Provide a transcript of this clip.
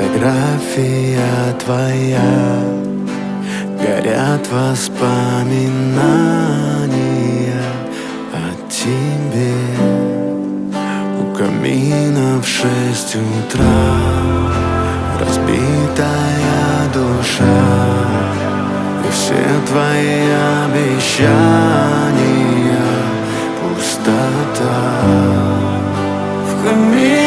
фотография твоя, горят воспоминания о тебе. У камина в 6 утра разбитая душа, и все твои обещания пустота. В камине